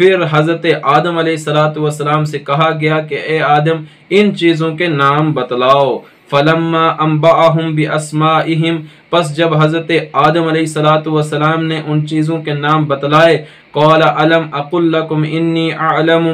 پھر حضرت آدم علیہ السلام سے کہا گیا کہ اے آدم ان چیزوں کے نام بتلاؤ۔ فلما انبأهم باسمائهم، پس جب حضرت آدم علیہ السلام نے ان چیزوں کے نام بتلائے، قال الم اقل لكم انی اعلم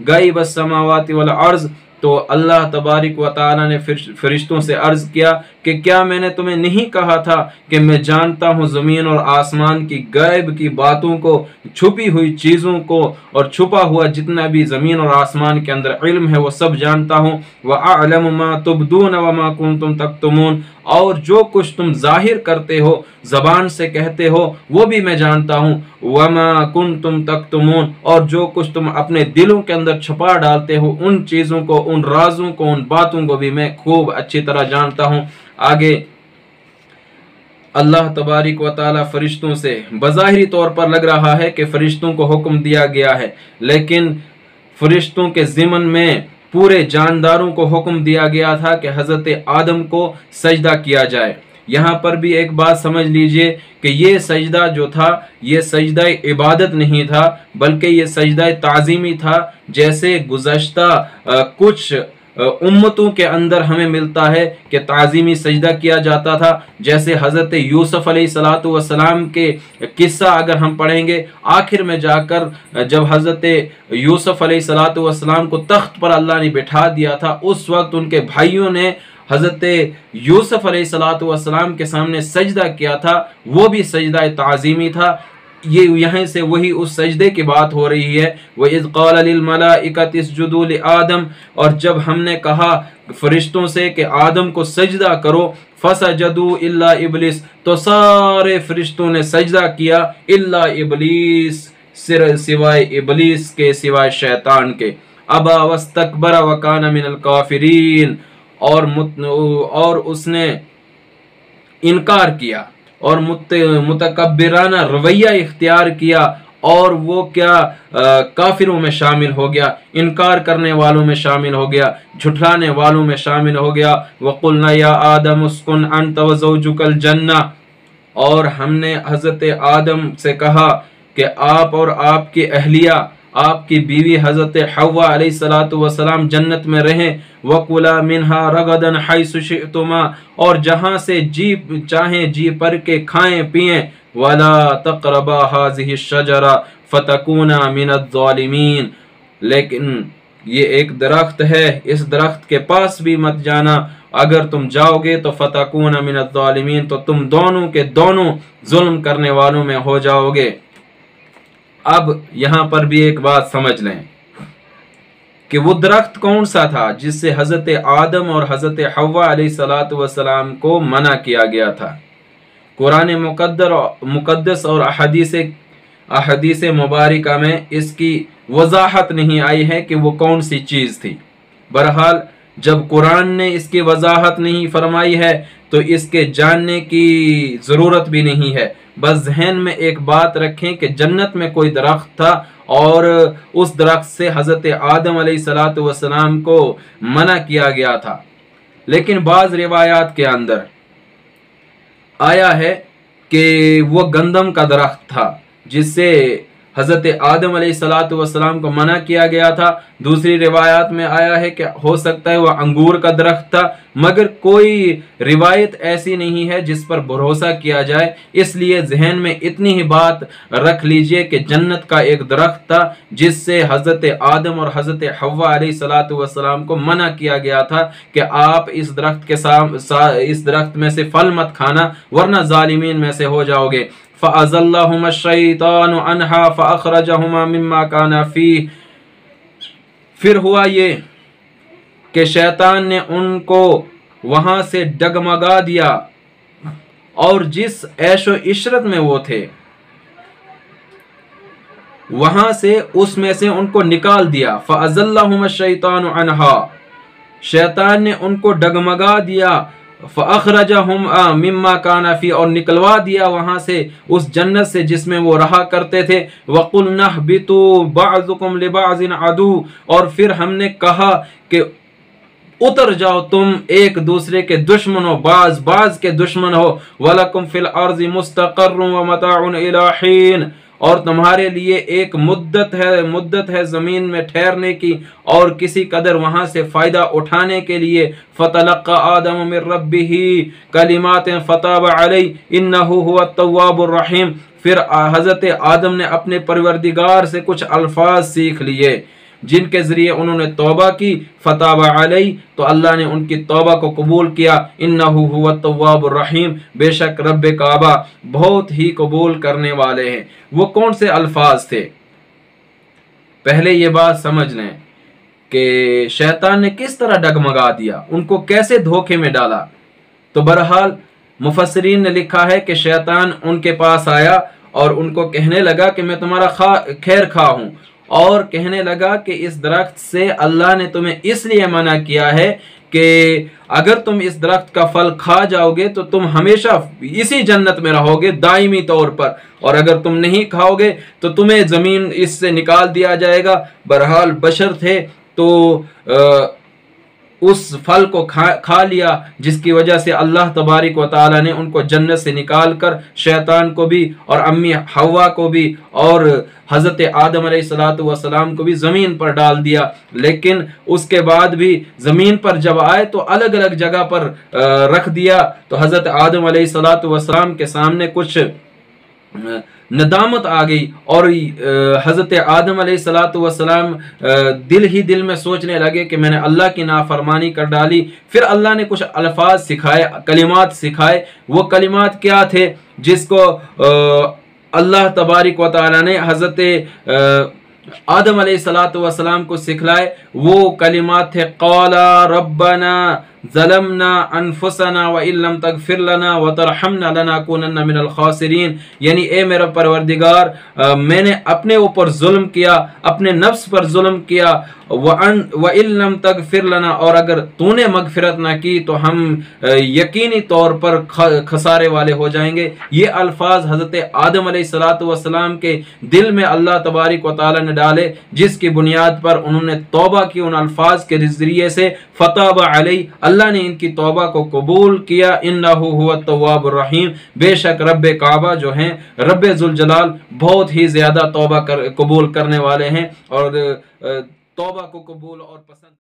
غیب السماوات والارض، تو اللہ تبارک و تعالی نے فرشتوں سے عرض کیا کہ کیا میں نے تمہیں نہیں کہا تھا کہ میں جانتا ہوں زمین اور آسمان کی غیب کی باتوں کو، چھپی ہوئی چیزوں کو، اور چھپا ہوا جتنا بھی زمین اور آسمان کے اندر علم ہے وہ سب جانتا ہوں۔ وَأَعْلَمُ مَا تُبْدُونَ وَمَا كُنْتُمْ تَكْتُمُونَ، اور جو کچھ تم ظاہر کرتے ہو، زبان سے کہتے ہو، وہ بھی میں جانتا ہوں۔ وَمَا كُنْتُمْ تَكْتُمُونَ، اور جو کچھ تم اپنے دلوں کے اندر چھپا ڈالتے ہو، ان چیزوں کو، ان رازوں کو، ان باتوں کو بھی میں خوب اچھی طرح جانتا ہوں۔ آگے اللہ تبارک و تعالی فرشتوں سے بظاہری طور پر لگ رہا ہے کہ فرشتوں کو حکم دیا گیا ہے، لیکن فرشتوں کے ضمن میں پورے جانداروں کو حکم دیا گیا تھا کہ حضرت آدم کو سجدہ کیا جائے۔ یہاں پر بھی ایک بات سمجھ لیجئے کہ یہ سجدہ جو تھا یہ سجدہ عبادت نہیں تھا، بلکہ یہ سجدہ تعظیمی تھا، جیسے گزشتہ کچھ امتوں کے اندر ہمیں ملتا ہے کہ تعظیمی سجدہ کیا جاتا تھا۔ جیسے حضرت یوسف علیہ السلام کے قصہ اگر ہم پڑھیں گے، آخر میں جا کر جب حضرت یوسف علیہ السلام کو تخت پر اللہ نے بٹھا دیا تھا، اس وقت ان کے بھائیوں نے حضرت یوسف علیہ السلام کے سامنے سجدہ کیا تھا، وہ بھی سجدہ تعظیمی تھا۔ یہ یہیں سے وہی اس سجدے کی بات ہو رہی ہے۔ وَإِذْ قَالَ لِلْمَلَائِكَةِ اسْجُدُوا لِآدَمَ، اور جب ہم نے کہا فرشتوں سے کہ آدم کو سجدہ کرو، فَسَجَدُوا إِلَّا إِبْلِيسَ، تو سارے فرشتوں نے سجدہ کیا، إِلَّا إِبْلِيسَ، سوائے ابلیس کے، سوائے شیطان کے۔ أَبَى وَاسْتَكْبَرَ وَكَانَ مِنَ الْكَافِرِينَ، اور اس نے انکار کیا اور متکبرانہ رویہ اختیار کیا، اور وہ کیا کافروں میں شامل ہو گیا، انکار کرنے والوں میں شامل ہو گیا، جھٹلانے والوں میں شامل ہو گیا۔ وَقُلْنَا يَا آدَمُ اسْكُنْ أَنْتَ وَزَوْجُكَ الْجَنَّةَ، اور ہم نے حضرت آدم سے کہا کہ آپ اور آپ کی اہلیہ، آپ کی بیوی حضرت حوا علیہ السلام جنت میں رہیں۔ وَكُلَا مِنْهَا رَغَدًا حَيْثُ شِئْتُمَا، اور جہاں سے جی چاہیں جی پر کے کھائیں پئیں۔ وَلَا تَقْرَبَا هَٰذِهِ الشَّجَرَةَ فَتَكُونَا مِنَ الظَّالِمِينَ، لیکن یہ ایک درخت ہے، اس درخت کے پاس بھی مت جانا، اگر تم جاؤ گے تو فَتَكُونَ مِنَ الظَّالِمِينَ، تو تم دونوں کے دونوں ظلم کرنے والوں میں ہو جاؤ گے۔ اب یہاں پر بھی ایک بات سمجھ لیں کہ وہ درخت کون سا تھا جس سے حضرت آدم اور حضرت حوا علیہ السلام کو منع کیا گیا تھا۔ قرآن مقدس اور احادیث مبارکہ میں اس کی وضاحت نہیں آئی ہے کہ وہ کون سی چیز تھی۔ بہرحال جب قرآن نے اس کی وضاحت نہیں فرمائی ہے تو اس کے جاننے کی ضرورت بھی نہیں ہے۔ بس ذہن میں ایک بات رکھیں کہ جنت میں کوئی درخت تھا اور اس درخت سے حضرت آدم علیہ السلام کو منع کیا گیا تھا، لیکن بعض روایات کے اندر آیا ہے کہ وہ گندم کا درخت تھا جس سے حضرت آدم علیہ السلام کو منع کیا گیا تھا۔ دوسری روایات میں آیا ہے کہ ہو سکتا ہے وہ انگور کا درخت تھا، مگر کوئی روایت ایسی نہیں ہے جس پر بھروسہ کیا جائے۔ اس لیے ذہن میں اتنی ہی بات رکھ لیجئے کہ جنت کا ایک درخت تھا جس سے حضرت آدم اور حضرت حوا علیہ السلام کو منع کیا گیا تھا کہ آپ اس درخت میں سے پھل مت کھانا ورنہ ظالمین میں سے ہو جاؤ گے۔ فَأَزَلَّهُمَا الشَّيْطَانُ عَنْهَا فَأَخْرَجَهُمَا مِمَّا كَانَ فِيهِ، پھر ہوا یہ کہ شیطان نے ان کو وہاں سے ڈگمگا دیا اور جس عیش و عشرت میں وہ تھے وہاں سے اس میں سے ان کو نکال دیا۔ فَأَزَلَّهُمَا الشَّيْطَانُ عَنْهَا، شیطان نے ان کو ڈگمگا دیا۔ فَأَخْرَجَهُمْ مِمَّا كَانَ فِيهِ، اور نکلوا دیا وہاں سے اس جنت سے جس میں وہ رہا کرتے تھے۔ وَقُلْنَا اهْبِطُوا بَعْضُكُمْ لِبَعْضٍ عَدُوٌّ، اور پھر ہم نے کہا کہ اتر جاؤ تم ایک دوسرے کے دشمن ہو، بعض کے دشمن ہو۔ وَلَكُمْ فِي الْأَرْضِ مُسْتَقَرٌّ وَمَتَاعٌ إِلَىٰ حِينٍ، اور تمہارے لیے ایک مدت ہے زمین میں ٹھہرنے کی اور کسی قدر وہاں سے فائدہ اٹھانے کے لیے۔ فَتَلَقَّى آدَمُ مِن رَبِّهِ كَلِمَاتٍ فَتَابَ عَلَيْهِ إِنَّهُ هُوَ التَّوَّابُ الرَّحِيمُ۔ پھر حضرت آدم نے اپنے پروردگار سے کچھ الفاظ سیکھ لیے جن کے ذریعے انہوں نے توبہ کی۔ فتاب علیہ، تو اللہ نے ان کی توبہ کو قبول کیا۔ انہ هو التواب الرحیم، بے شک رب کعبہ بہت ہی قبول کرنے والے ہیں۔ وہ کون سے الفاظ تھے؟ پہلے یہ بات سمجھ لیں کہ شیطان نے کس طرح ڈگمگا دیا، ان کو کیسے دھوکے میں ڈالا۔ تو بہرحال مفسرین نے لکھا ہے کہ شیطان ان کے پاس آیا اور ان کو کہنے لگا کہ میں تمہارا خیر خواہ ہوں، اور کہنے لگا کہ اس درخت سے اللہ نے تمہیں اس لیے منع کیا ہے کہ اگر تم اس درخت کا پھل کھا جاؤ گے تو تم ہمیشہ اسی جنت میں رہو گے دائمی طور پر، اور اگر تم نہیں کھاؤ گے تو تمہیں زمین اس سے نکال دیا جائے گا۔ بہرحال بشر تھے تو اس پھل کو کھا لیا، جس کی وجہ سے اللہ تبارک و تعالی نے ان کو جنت سے نکال کر شیطان کو بھی اور امی حوا کو بھی اور حضرت آدم علیہ السلام کو بھی زمین پر ڈال دیا۔ لیکن اس کے بعد بھی زمین پر جب آئے تو الگ الگ جگہ پر رکھ دیا، تو حضرت آدم علیہ السلام کے سامنے کچھ ندامت آ گئی، اور حضرت آدم علیہ السلام دل میں سوچنے لگے کہ میں نے اللہ کی نافرمانی کر ڈالی۔ پھر اللہ نے کچھ الفاظ سکھائے، کلمات سکھائے۔ وہ کلمات کیا تھے جس کو اللہ تبارک و تعالی نے حضرت آدم علیہ السلام کو سکھلائے؟ وہ کلمات تھے قالا ربنا ظلمنا انفسنا وان لم تغفر لنا وترحمنا لنكونن من الخاسرین، یعنی اے میرا پروردگار میں نے اپنے اوپر ظلم کیا، اپنے نفس پر ظلم کیا، وان لم تغفر لنا، اور اگر تو نے مغفرت نہ کی تو ہم یقینی طور پر خسارے والے ہو جائیں گے۔ یہ الفاظ حضرت آدم علیہ السلام کے دل میں اللہ تبارک و تعالی نے ڈالے، جس کی بنیاد پر انہوں نے توبہ کی ان الفاظ کے ذریعے سے۔ فتاب علیہ، اللہ نے ان کی توبہ کو قبول کیا۔ انہ هو التواب الرحیم، بے شک رب کعبہ جو ہیں رب ذوالجلال بہت ہی زیادہ توبہ قبول کرنے والے ہیں، اور توبہ کو قبول اور پسند